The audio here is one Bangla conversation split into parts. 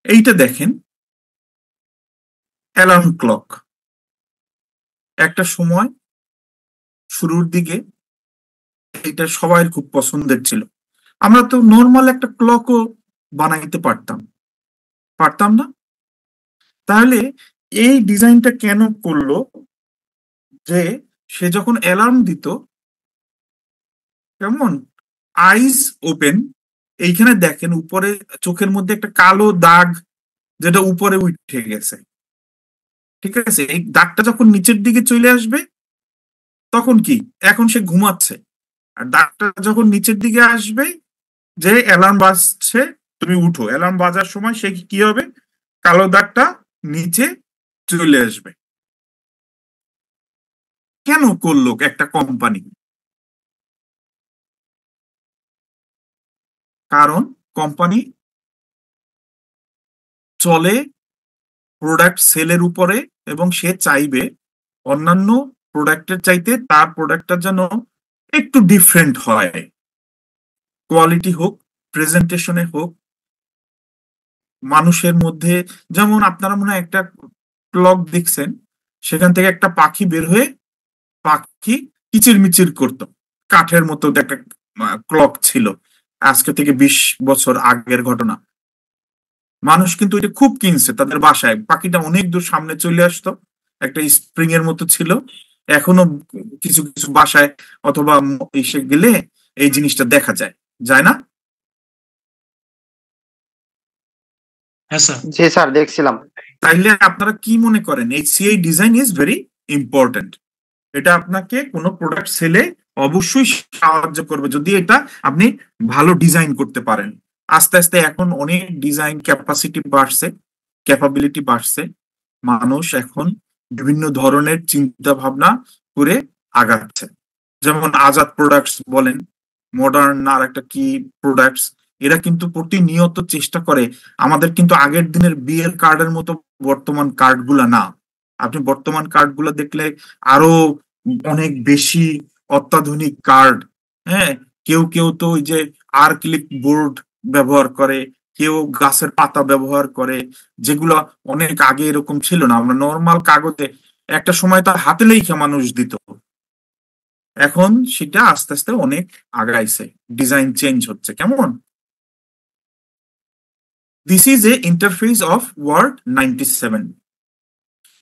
এইটা দেখেন, অ্যালার্ম ক্লক। একটা সময় শুরুর দিকে এটা সবাই খুব পছন্দের ছিল। আমরা তো নর্মাল একটা ক্লকও বানাইতে পারতাম, পারতাম না? তাহলে এই ডিজাইনটা কেন করলো? যে সে যখন অ্যালার্ম দিত, কেমন আইজ ওপেন, এইখানে দেখেন উপরে চোখের মধ্যে একটা কালো দাগ যেটা উপরে উঠে গেছে। ঠিক আছে, এই দাগটা যখন নিচের দিকে চলে আসবে তখন কি, এখন সে ঘুমাচ্ছে। আর দাগটা যখন নিচের দিকে আসবে, যে অ্যালার্ম বাজছে, তুমি উঠো, অ্যালার্ম বাজার সময় সে কি হবে, কালো দাগটা নিচে চলে আসবে। কেন করলো একটা কোম্পানি? কারণ কোম্পানি চলে প্রোডাক্ট সেলের উপরে, এবং সে চাইবে অন্যান্য প্রোডাক্টের চাইতে তার প্রোডাক্টটা যেন একটু ডিফারেন্ট হয়, কোয়ালিটি হোক, প্রেজেন্টেশনে হোক, মানুষের মধ্যে। যেমন আপনারা মনে হয় একটা ক্লক দেখছেন, সেখান থেকে একটা পাখি বের হয়ে পাখি কিচির মিচির করতো, কাঠের মতো একটা ক্লক ছিল, আজকে থেকে 20 বছর আগের ঘটনা। মানুষ কিন্তু এটা খুব কিনছে তাদের বাসায়, পাখিটা অনেক দূর সামনে চলে আসতো, একটা স্প্রিং এর মতো ছিল। এখনো কিছু কিছু বাসায় অথবা এসে গেলে এই জিনিসটা দেখা যায়, যায় না? হ্যাঁ স্যার। জি স্যার, দেখছিলাম। তাইলে আপনারা কি মনে করেন এই CI design is very important? এটা আপনাকে কোনো প্রোডাক্ট সেলে অবশ্যই সাহায্য করবে যদি এটা আপনি ভালো ডিজাইন করতে পারেন। আস্তে আস্তে এখন অনেক ডিজাইন ক্যাপাসিটি বাড়ছে, ক্যাপাবিলিটি বাড়ছে, মানুষ এখন বিভিন্ন ধরনের চিন্তা ভাবনা করে আগাচ্ছে। যেমন আজাদ প্রোডাক্টস বলেন, মডার্ন আর একটা কি প্রোডাক্টস, এরা কিন্তু প্রতিনিয়ত চেষ্টা করে। আমাদের কিন্তু আগের দিনের বিএল কার্ডের মতো বর্তমান কার্ড গুলা না। আপনি বর্তমান কার্ড গুলা দেখলে আরো অনেক বেশি অত্যাধুনিক কার্ড। হ্যাঁ, কেউ কেউ তো ওই যে ক্লিক বোর্ড ব্যবহার করে, কেউ গাছের পাতা ব্যবহার করে, যেগুলা অনেক আগে এরকম ছিল না। আমরা নর্মাল কাগজে একটা সময় তো হাতে লেখা মানুষ দিত, এখন সেটা আস্তে আস্তে অনেক আগাইছে, ডিজাইন চেঞ্জ হচ্ছে। কেমন? This is a interface of word 97।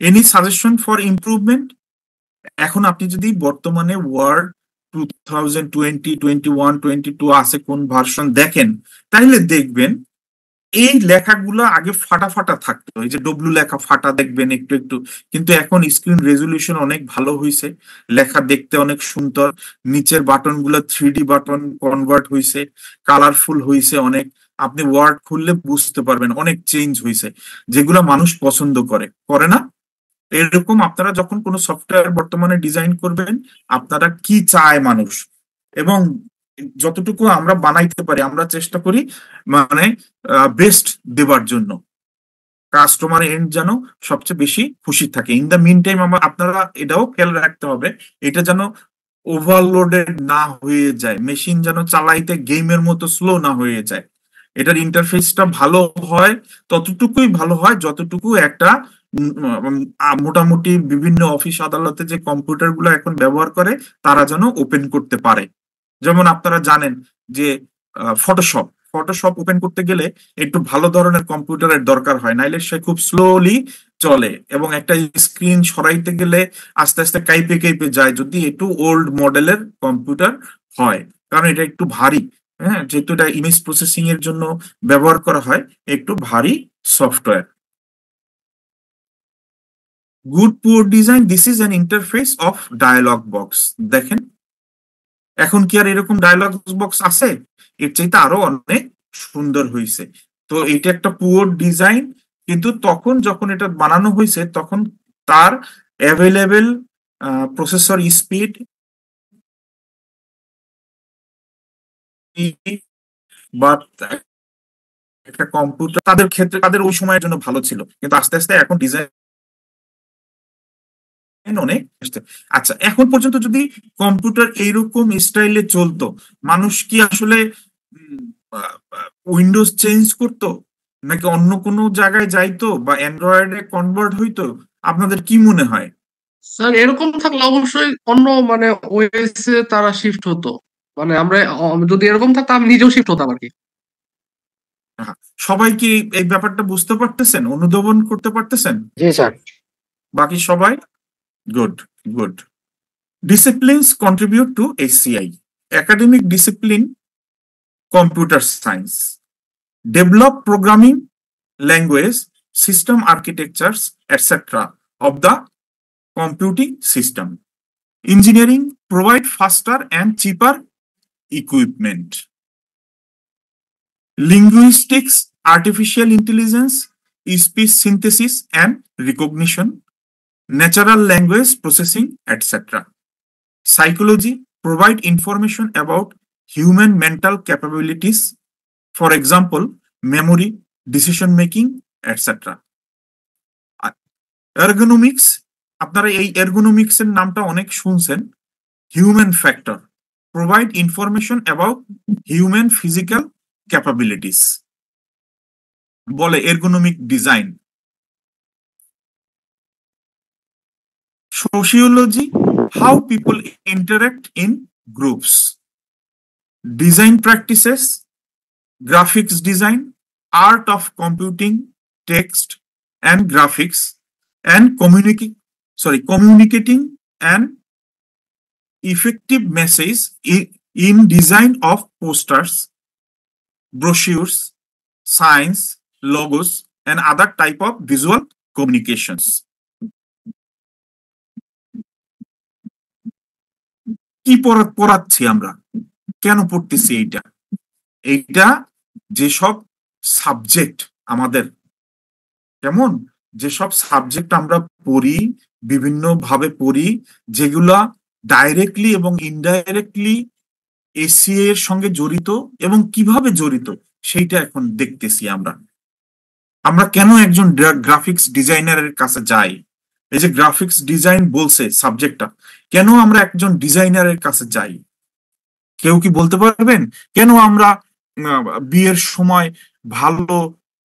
Any suggestion for improvement? এখন আপনি যদি বর্তমানে ওয়ার্ড 2020, 2021, 2022 আছে কোন ভার্সন দেখেন, তাহলে দেখবেন এই লেখাগুলো আগে ফাটা ফাটা থাকতো, এই যে ডব্লু লেখা ফাটা দেখবেন একটু একটু। কিন্তু এখন স্ক্রিন রেজলিউশন অনেক ভালো হয়েছে, লেখা দেখতে অনেক সুন্দর, নিচের বাটন গুলো 3D বাটন কনভার্ট হয়েছে, কালারফুল হয়েছে অনেক। আপনি ওয়ার্ড খুললে বুঝতে পারবেন অনেক চেঞ্জ হয়েছে, যেগুলো মানুষ পছন্দ করে, করে না? এরকম আপনারা যখন কোনো সফটওয়্যার বর্তমানে ডিজাইন করবেন, আপনারা কি চায় মানুষ, এবং যতটুকু আমরা বানাইতে পারি আমরা চেষ্টা করি মানে বেস্ট দেবার জন্য, কাস্টমার এন্ড যেন সবচেয়ে বেশি খুশি থাকে। ইন দা মিন টাইম আপনারা এটাও খেয়াল রাখতে হবে, এটা যেন ওভারলোডেড না হয়ে যায়, মেশিন যেন চালাইতে গেমের মতো স্লো না হয়ে যায়। এটার ইন্টারফেসটা ভালো হয়, ততটুকুই ভালো হয় যতটুকু একটা মোটামুটি বিভিন্ন অফিস আদালতে যে কম্পিউটার গুলো এখন ব্যবহার করে তারা যেন ওপেন করতে পারে। যেমন আপনারা জানেন যে ফটোশপ, ফটোশপ ওপেন করতে গেলে একটু ভালো ধরনের কম্পিউটারের দরকার হয়, নাইলে সে খুব স্লোলি চলে, এবং একটা স্ক্রিন সরাইতে গেলে আস্তে আস্তে কাইপে কাইপে যায় যদি একটু ওল্ড মডেলের কম্পিউটার হয়, কারণ এটা একটু ভারী। হ্যাঁ, যেহেতু এটা ইমেজ প্রসেসিং এর জন্য ব্যবহার করা হয়, একটু ভারী software. Good poor design, this is an interface of dialog box. দেখেন এখন কি আর এরকম ডায়ালগ বক্স আছে? এর চাইতে আরো অনেক সুন্দর হয়েছে। তো এটা একটা পুয়ার ডিজাইন, কিন্তু তখন যখন এটা বানানো হয়েছে তখন তার অ্যাভেলেবেল প্রসেসর স্পিড বা একটা কম্পিউটার তাদের ক্ষেত্রে তাদের ওই সময়ের জন্য ভালো ছিল, কিন্তু আস্তে আস্তে এখন ডিজাইন অনেক আসছে। আচ্ছা, এখন পর্যন্ত যদি কম্পিউটার এইরকম স্টাইলে চলতো, মানুষ কি আসলে উইন্ডোজ চেঞ্জ করতো? নাকি অন্য কোনো জায়গায় যাইতো বা অ্যান্ড্রয়েডে কনভার্ট হইতো? আপনাদের কি মনে হয়? স্যার এরকম থাকলে অবশ্যই অন্য মানে ওএস এ তারা শিফট হতো। মানে আমরা যদি এরকম থাকতো আমি নিজেও শিফট হতাম আর কি। হ্যাঁ, সবাই কি এই ব্যাপারটা বুঝতে পারতেছেন, অনুধাবন করতে পারতেছেন? জি স্যার। বাকি সবাই? Good, good. Disciplines contribute to HCI. Academic discipline, computer science. Develop programming language, system architectures, etc. of the computing system. Engineering provide faster and cheaper equipment. Linguistics, artificial intelligence, speech synthesis and recognition, natural language processing, etc. Psychology provide information about human mental capabilities, for example, memory, decision making, etc. Ergonomics, আপনারা এই এরগোনমিক্স এর নামটা অনেক শুনছেন। Human factor provide information about human physical capabilities, বলে ergonomic design. Sociology, how people interact in groups. Design practices, graphics design, art of computing, text and graphics, and communicating an effective message in design of posters, brochures, signs, logos, and other type of visual communications. কি পড়াচ্ছি আমরা, কেন পড়তেছি এইটা? এইটা যেসব সাবজেক্ট আমাদের, কেমন, যেসব সাবজেক্ট আমরা পড়ি, বিভিন্ন ভাবে পড়ি, যেগুলা ডাইরেক্টলি এবং ইনডাইরেক্টলি এসিএ এর সঙ্গে জড়িত এবং কিভাবে জড়িত সেইটা এখন দেখতেছি আমরা। আমরা কেন একজন গ্রাফিক্স ডিজাইনারের কাছে যাই? এই যে গ্রাফিক্স ডিজাইন বলছে সাবজেক্টটা, কেন আমরা একজন ডিজাইনারের কাছে যাই? কেউ কি বলতে পারবেন? কেন আমরা বিয়ের সময় ভালো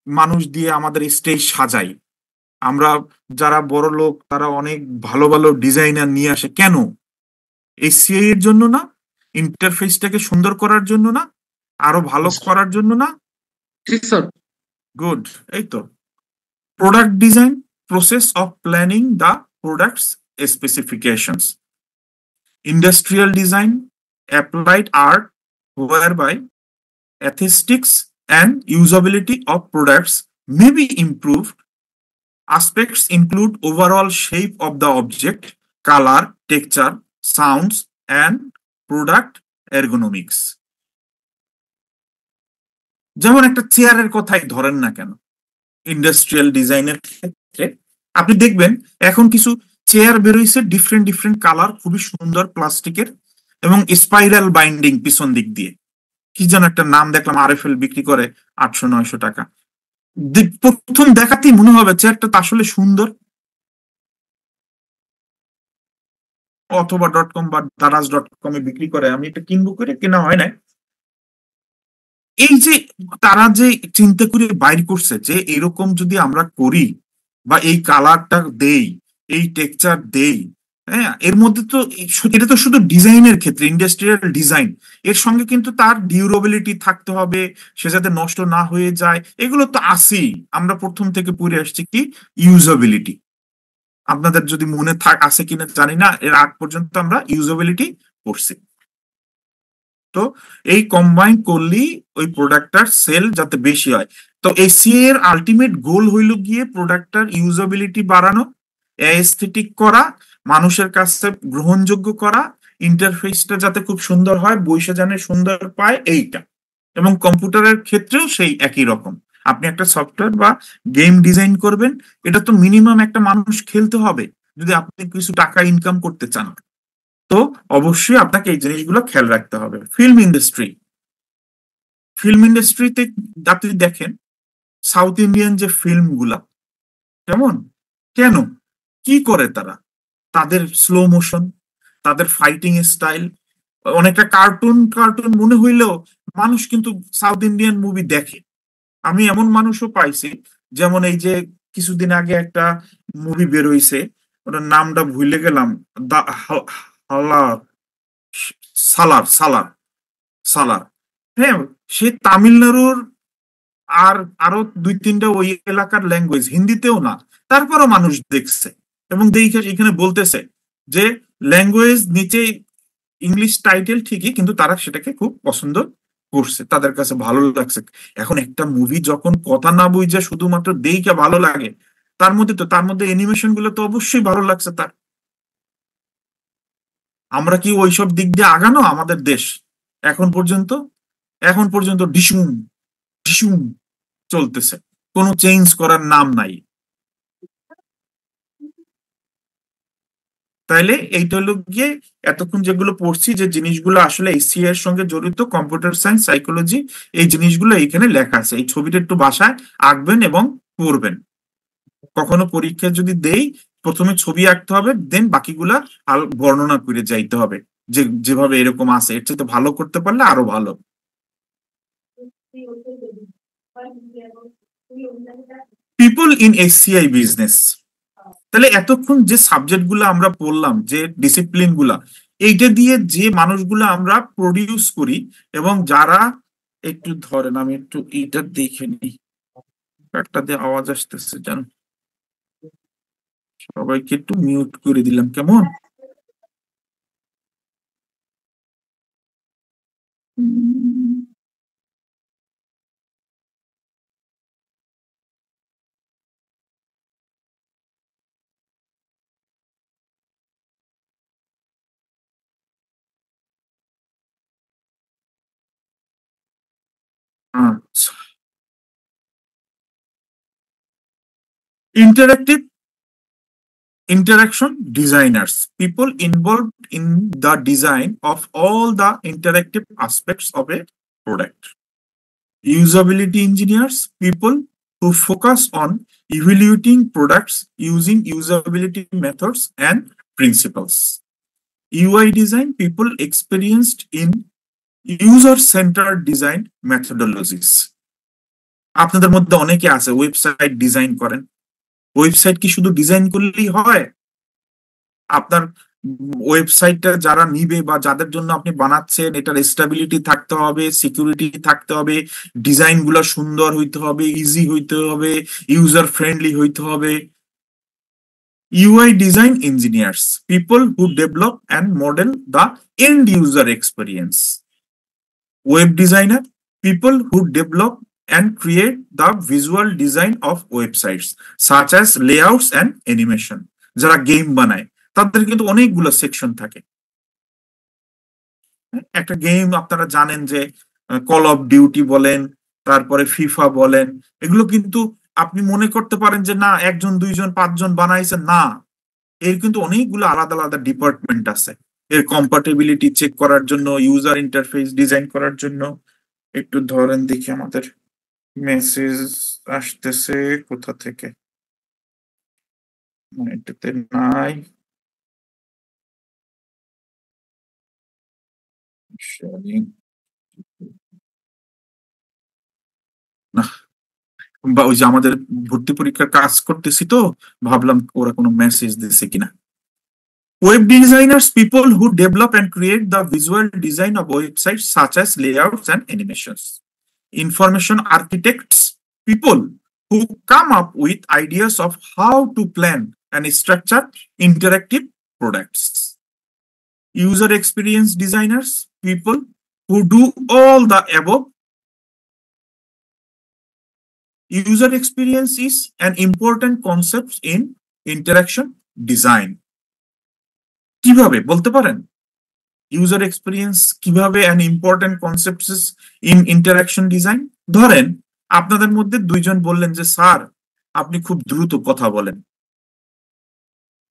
মানুষ দিয়ে আমাদের স্টেজ সাজাই? আমরা যারা বড় লোক তারা অনেক ভালো ভালো ডিজাইনার নিয়ে আসে, কেন? এই সিআই এর জন্য না? ইন্টারফেসটাকে সুন্দর করার জন্য না? আরো ভালো করার জন্য না? ঠিক স্যার। গুড, এই তো। Product design, process of planning the products specifications. Industrial design, applied art whereby aesthetics and usability of products may be improved. Aspects include overall shape of the object, color, texture, sounds, and product ergonomics. যেমন একটা চেয়ারের কথাই ধরেন না কেন, ইন্ডাস্ট্রিয়াল ডিজাইনের ক্ষেত্রে আপনি দেখবেন এখন কিছু চেয়ার বেরোইছে ডিফারেন্ট ডিফারেন্ট কালার, খুবই সুন্দর প্লাস্টিকের এবং স্পাইরাল বাইন্ডিং পিছন দিক দিয়ে। কি যেন একটা নাম দেখলাম, আরএফএল বিক্রি করে 800-900 টাকা। প্রথম দেখাতেই মনে হবে চেয়ারটা তো আসলে সুন্দর। অথবা .com বা daraz.com এ বিক্রি করে, আমি এটা কিনবো করে কেনা হয় না। এই যে তারা যে চিন্তা করে বাইর করছে যে এরকম যদি আমরা করি বা এই কালারটা দেই, এই টেক্সচার দেই, হ্যাঁ, এর মধ্যে তো এটা তো শুধু ডিজাইনের ক্ষেত্রে, ইন্ডাস্ট্রিয়াল ডিজাইন, এর সঙ্গে কিন্তু তার ডিউরেবিলিটি থাকতে হবে, সে যাতে নষ্ট না হয়ে যায়, এগুলো তো আছেই। আমরা প্রথম থেকে পড়ে আসছি কি ইউজেবিলিটি, আপনাদের যদি মনে আছে কিনা জানি না, এর আগ পর্যন্ত আমরা ইউজেবিলিটি পড়ছি। তো এই কম্বাইন করলেই ওই প্রোডাক্টটার সেল যাতে বেশি হয়। তো এসিএ এর আলটিমেট গোল হইল গিয়ে প্রোডাক্টটার ইউজেবিলিটি বাড়ানো, এস্থেটিক করা, মানুষের কাছে গ্রহণযোগ্য করা, ইন্টারফেসটা যাতে খুব সুন্দর হয়, বইসা জানে সুন্দর পায়, এইটা। এবং কম্পিউটারের ক্ষেত্রেও সেই একই রকম। আপনি একটা সফটওয়্যার বা গেম ডিজাইন করবেন, এটা তো মিনিমাম একটা মানুষ খেলতে হবে যদি আপনি কিছু টাকা ইনকাম করতে চান। তো অবশ্যই আপনাকে এই জিনিসগুলো খেয়াল রাখতে হবে। ফিল্ম ইন্ডাস্ট্রিতে আপনি দেখেন সাউথ ইন্ডিয়ান যে ফিল্মগুলা কেমন, কেন, কি করে তারা, তাদের স্লো মোশন, তাদের ফাইটিং স্টাইল অনেকটা কার্টুন কার্টুন মনে হইলেও মানুষ কিন্তু সাউথ ইন্ডিয়ান মুভি দেখে। আমি এমন মানুষও পাইছি, যেমন এই যে কিছুদিন আগে একটা মুভি বের হইছে, ওটার নামটা ভুলে গেলাম, দা হালার সালার সালার সালার। হ্যাঁ, সে তামিলনাড়ুর আর আরো দুই তিনটা ওই এলাকার ল্যাঙ্গুয়েজ, হিন্দিতেও না, তারপরও মানুষ দেখছে এবং দেখে এখানে বলতেছে যে ল্যাঙ্গুয়েজ নিচে ইংলিশ টাইটেল ঠিকই, কিন্তু তারা সেটাকে খুব পছন্দ করছে, তাদের কাছে ভালো লাগছে। এখন একটা মুভি যখন কথা না বুঝে শুধুমাত্র দেখে ভালো লাগে, তার মধ্যে অ্যানিমেশন গুলো তো অবশ্যই ভালো লাগছে তার। আমরা কি ওইসব দিক দিয়ে আগানো আমাদের দেশ এখন পর্যন্ত? এখন পর্যন্ত ডিসুম ডিসুম চলতেছে, কোনো চেঞ্জ করার নাম নাই। তাইলে এইটা হলো গিয়ে এতক্ষণ যেগুলো পড়ছি, যে জিনিসগুলো আসলে এসসিআই এর সঙ্গে জড়িত, কম্পিউটার সায়েন্স, সাইকোলজি, এই জিনিসগুলো এখানে লেখা আছে। এই ছবিটা একটু বাসায় আঁকবেন এবং পড়বেন। কখনো পরীক্ষায় যদি দেই, প্রথমে ছবি আঁকতে হবে, দেন বাকিগুলা বর্ণনা করে যাইতে হবে, যে যেভাবে এরকম আছে, এর চেয়ে ভালো করতে পারলে আরো ভালো। People in SCI business. তাহলে এতক্ষণ যে সাবজেক্ট গুলো আমরা পড়লাম, যে ডিসিপ্লিন গুলা, এইটা দিয়ে যে মানুষগুলো আমরা প্রডিউস করি, এবং যারা, একটু ধরেন আমি একটু এইটা দেখে নিই, একটা দিয়ে আওয়াজ আসতেছে জান, সবাইকে একটু মিউট করে দিলাম কেমন। আচ্ছা, interactive interaction designers, people involved in the design of all the interactive aspects of a product. Usability engineers, people who focus on evaluating products using usability methods and principles. UI design, people experienced in user-centered design methodologies. আপনাদের মধ্যে অনেকে আছে ওয়েবসাইট ডিজাইন করেন। ওয়েবসাইট কি শুধু ডিজাইন করলেই হয়? আপনার ওয়েবসাইটটা যারা নিবে বা যাদের জন্য আপনি বানাচ্ছেন, এটার স্টেবিলিটি থাকতে হবে, সিকিউরিটি থাকতে হবে, ডিজাইন গুলা সুন্দর হইতে হবে, ইজি হইতে হবে, ইউজার ফ্রেন্ডলি হইতে হবে। UI design engineers, people who develop and model the end user experience. Web designer, people who develop and create the visual design of websites such as layouts and animation. যারা গেম বানায় তাদের কিন্তু অনেকগুলো সেকশন থাকে। একটা গেম আপনারা জানেন যে কল অফ ডিউটি বলেন, তারপরে ফিফা বলেন, এগুলো কিন্তু আপনি মনে করতে পারেন যে না একজন দুইজন পাঁচজন বানাইছে, না, এর কিন্তু অনেকগুলো আলাদা আলাদা ডিপার্টমেন্ট আছে এর কম্পাটিবিলিটি চেক করার জন্য, ইউজার ইন্টারফেস ডিজাইন করার জন্য। একটু ধরেন দেখি আমাদের মেসেজ আসতেছে কোথা থেকে, এটাতে নাই। না, বা ওই যে আমাদের ভর্তি পরীক্ষার কাজ করতেছি তো, ভাবলাম ওরা কোনো মেসেজ দিছে কিনা। Web designers, people who develop and create the visual design of websites such as layouts and animations. Information architects, people who come up with ideas of how to plan and structure interactive products. User experience designers, people who do all the above. User experience is an important concept in interaction design. কিভাবে বলতে পারেন? ইউজার এক্সপিরিয়েন্স কিভাবে an important concept is in interaction design? ধরেন আপনাদের মধ্যে দুইজন বললেন যে স্যার আপনি খুব দ্রুত কথা বলেন,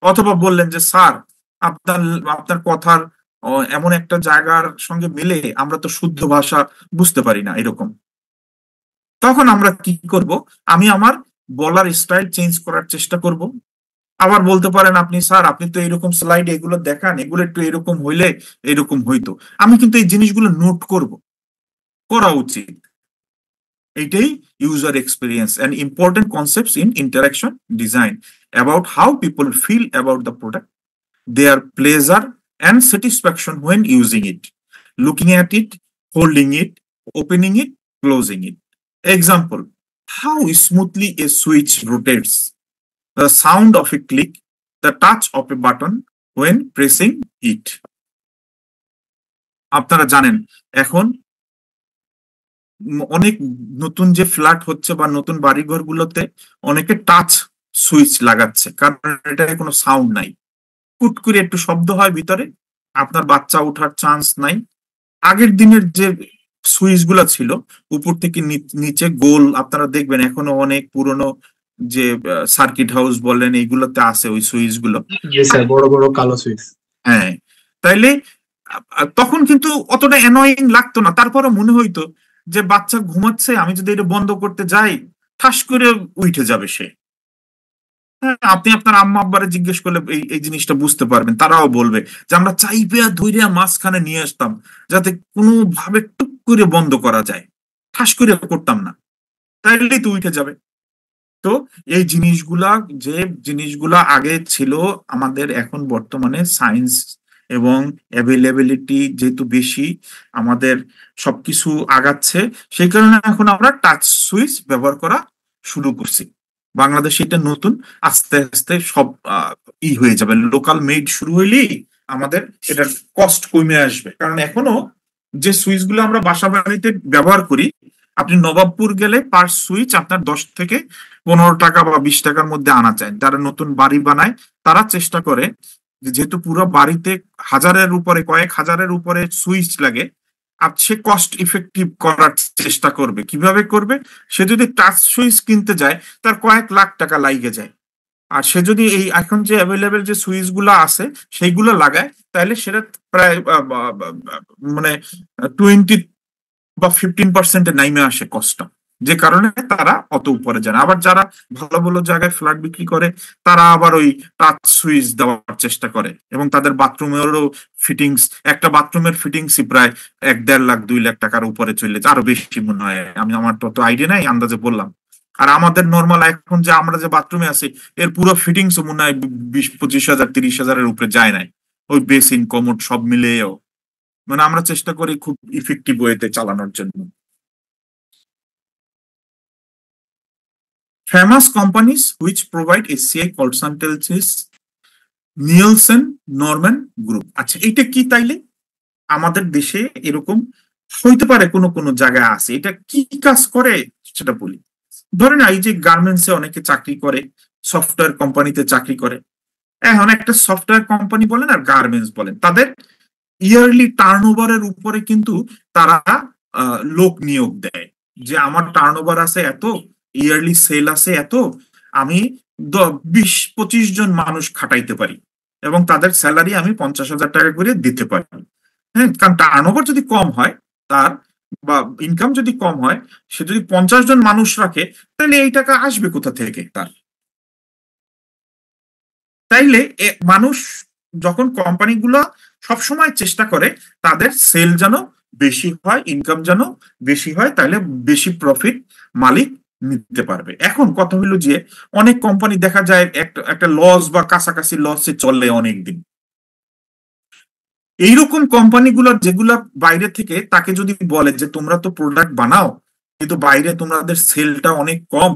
অথবা বললেন যে স্যার আপনার আপনার কথার এমন একটা জায়গার সঙ্গে মিলে আমরা তো শুদ্ধ ভাষা বুঝতে পারি না, এরকম। তখন আমরা কি করব? আমি আমার বলার স্টাইল চেঞ্জ করার চেষ্টা করব। আবার বলতে পারেন আপনি স্যার আপনি তো এরকম স্লাইড এগুলো দেখান, এগুলো একটু এরকম হইলে এরকম হইতো। আমি কিন্তু এই জিনিসগুলো নোট করব, করা উচিত। এইটাই user experience and important concepts in interaction design about how people feel about the product, their pleasure and satisfaction when using it, looking at it, holding it, opening it, closing it. Example, how smoothly a switch rotates, the sound of a click, the touch of a button when pressing it. আপনারা জানেন এখন অনেক নতুন যে ফ্ল্যাট হচ্ছে বা নতুন বাড়িঘরগুলোতে অনেকে টাচ সুইচ লাগাচ্ছে, কারণ এটায় কোনো সাউন্ড নাই। কুট করে একটু শব্দ হয় ভিতরে, আপনার বাচ্চা ওঠার চান্স নাই। আগের দিনের যে সুইচ গুলা ছিল উপর থেকে নিচে গোল, আপনারা দেখবেন এখনো অনেক পুরনো যে সার্কিট হাউস বলেন এইগুলোতে আছে ওই সুইচ গুলো, বড় বড় কালো সুইচ। হ্যাঁ, তাইলে তখন কিন্তু অতটা অ্যানয়িং লাগতো না, তারপরে মনে হইতো যে বাচ্চা ঘুমাচ্ছে, আমি যদি এটা বন্ধ করতে যাই ঠাস করে উঠে যাবে সে। হ্যাঁ, আপনি আপনার আম্মা আব্বারে জিজ্ঞেস করলে এই জিনিসটা বুঝতে পারবেন, তারাও বলবে যে আমরা চাইপে ধৈর্য মাঝখানে নিয়ে আসতাম যাতে কোনো ভাবে টুক করে বন্ধ করা যায়, ঠাস করে করতাম না, তাইলেই তো উঠে যাবে। তো এই জিনিসগুলা আগে ছিল আমাদের, এখন বর্তমানে সায়েন্স এবং অ্যাভেলেবিলিটি যেহেতু বেশি, আমাদের সবকিছু আগাচ্ছে, সেই কারণে এখন আমরা টাচ সুইচ ব্যবহার করা শুরু করছি। বাংলাদেশে এটা নতুন, আস্তে আস্তে সব হয়ে যাবে, লোকাল মেড শুরু হইলেই আমাদের এটার কস্ট কমে আসবে। কারণ এখনো যে সুইচ গুলো আমরা বাসা বাড়িতে ব্যবহার করি, আপনি নবাবপুর গেলে পার সুইচ আপনার 10 থেকে 15 টাকা বা 20 টাকার মধ্যে আনা চায়। যারা নতুন বাড়ি বানায় তারা চেষ্টা করে, যেহেতু পুরো বাড়িতে কয়েক হাজারের উপরে সুইচ লাগে, সে কস্ট ইফেক্টিভ করার চেষ্টা করবে। কিভাবে করবে? সে যদি টাচ সুইচ কিনতে যায় তার কয়েক লাখ টাকা লাগে যায়, আর সে যদি এই এখন যে অ্যাভেলেবেল যে সুইচ গুলো আছে সেইগুলো লাগায়, তাহলে সেটা প্রায় মানে 20 বা 15% নাইমে আসে কস্টটা, যে কারণে তারা অত উপরে যায় না। আবার যারা ভালো ভালো জায়গায় ফ্ল্যাট বিক্রি করে তারা আবার ওই টাচ সুইচ দেওয়ার চেষ্টা করে, এবং তাদের বাথরুমেরও ফিটিংস, একটা বাথরুমের ফিটিংসই প্রায় 1-1.5 লাখ 2 লাখ টাকার উপরে চলে যায়, আরো বেশি মনে হয়, আমার তো আইডিয়া নাই, আন্দাজে বললাম। আর আমাদের নর্মাল এখন যে আমরা যে বাথরুমে আছি এর পুরো ফিটিংস মনে হয় 20-25 হাজার 30 হাজারের উপরে যায় নাই, ওই বেসিন কমোড সব মিলিয়েও। মানে আমরা চেষ্টা করি খুব ইফেক্টিভ ওয়েতে চালানোর জন্য। Famous companies which provide SCI consultancies, Nielsen Norman group. আচ্ছা, এটা কি তাইলে? আমাদের দেশে এরকম হইতে পারে কোনো কোনো জায়গায় আছে, এটা কি কাজ করে সেটা বলি। ধরেন এই যে গার্মেন্টসে অনেকে চাকরি করে, সফটওয়্যার কোম্পানিতে চাকরি করে, এখন একটা সফটওয়্যার কোম্পানি বলেন আর গার্মেন্টস বলেন, তাদের ইয়ারলি টার্নওভারের উপরে কিন্তু তারা লোক নিয়োগ দেয়, যে আমার টার্নওভার আছে এত, ইয়ারলি সেল আছে এত, আমি 20-25 জন মানুষ খাটাইতে পারি এবং তাদের স্যালারি আমি 50,000 টাকা করে দিতে পারি। হ্যাঁ, কারণ টার্নওভার যদি কম হয় তার, বা ইনকাম যদি কম হয়, সে যদি 50 জন মানুষ রাখে তাহলে এই টাকা আসবে কোথা থেকে তার? তাইলে মানুষ যখন কোম্পানিগুলো সবসময় চেষ্টা করে তাদের সেল যেন বেশি হয়, ইনকাম যেন বেশি হয়, তাহলে বেশি প্রফিট মালিক নিতে পারবে। এখন কথা হলো যে অনেক কোম্পানি দেখা যায় একটা লস বা কাছাকাছি লসে চলে অনেকদিন। এইরকম কোম্পানিগুলো যেগুলা বাইরে থেকে তাকে যদি বলে যে তোমরা তো প্রোডাক্ট বানাও কিন্তু বাইরে তোমাদের সেলটা অনেক কম,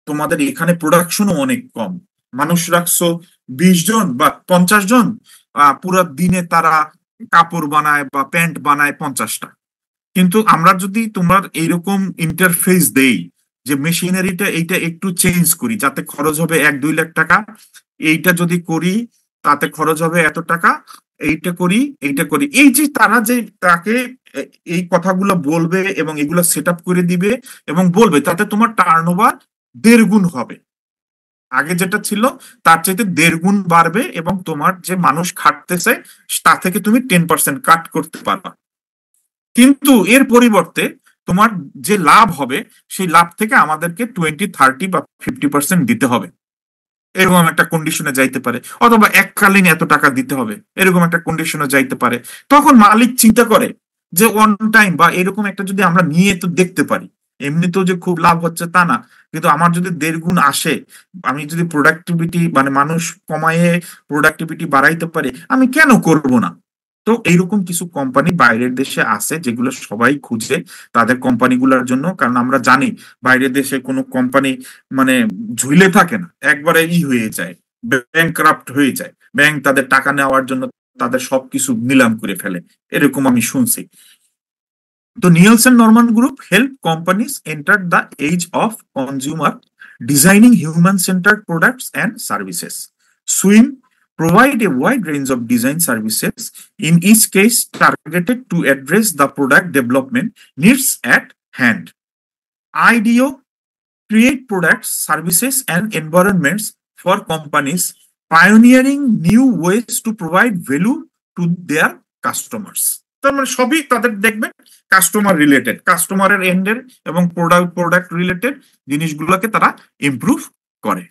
তোমাদের এখানে প্রোডাকশনও অনেক কম, মানুষ রাখছো 20 জন বা 50 জন, পুরো দিনে তারা কাপড় বানায় বা প্যান্ট বানায় 50টা, কিন্তু আমরা যদি তোমার এইরকম ইন্টারফেস দেই যে মেশিনারিটা এইটা একটু চেঞ্জ করি যাতে খরচ হবে 1-2 লাখ টাকা, এইটা যদি করি তাতে খরচ হবে এত টাকা, এইটা করি এই যে তারা যে তাকে এই কথাগুলো বলবে এবং এগুলো সেট আপ করে দিবে এবং বলবে, তাতে তোমার টার্নওভার 1.5 গুণ হবে, আগে যেটা ছিল তার চাইতে 1.5 গুণ বাড়বে, এবং তোমার যে মানুষ খাটতেছে তা থেকে তুমি 10% কাট করতে পারবা। কিন্তু এর পরিবর্তে তোমার যে লাভ হবে সেই লাভ থেকে আমাদেরকে 20, 30 বা 50% দিতে হবে, এরকম একটা কন্ডিশনে যাইতে পারে, অথবা এককালীন এত টাকা দিতে হবে, এরকম একটা কন্ডিশনে যাইতে পারে। তখন মালিক চিন্তা করে যে ওয়ান টাইম বা এরকম একটা যদি আমরা নিয়ে তো দেখতে পারি, এমনিতেও যে খুব লাভ হচ্ছে তা না, কিন্তু আমার যদি 1.5 গুণ আসে, আমি যদি প্রোডাক্টিভিটি মানে মানুষ কমায়ে প্রোডাক্টিভিটি বাড়াইতে পারি, আমি কেন করব না? তো এইরকম কিছু কোম্পানি বাইরের দেশে আছে যেগুলো সবাই খুঁজে তাদের কোম্পানিগুলোর জন্য, কারণ আমরা জানি বাইরের দেশে কোনো কোম্পানি মানে ঝুলে থাকে না, একবারে হয়ে যায়, ব্যাংক্রাফট হয়ে যায়, ব্যাংক তাদের টাকা নেওয়ার জন্য তাদের সবকিছু নিলাম করে ফেলে, এরকম আমি শুনছি। তো Nielsen Norman group help companies enter the age of consumer designing human centred products and services. Swim provide a wide range of design services, in each case targeted to address the product development needs at hand. IDEO create products, services, and environments for companies, pioneering new ways to provide value to their customers. তার মানে সবই তাদের দেখবেন কাস্টমার রিলেটেড, কাস্টমারের এন্ডের এবং প্রোডাক্ট রিলেটেড জিনিসগুলোকে তারা ইমপ্রুভ করে।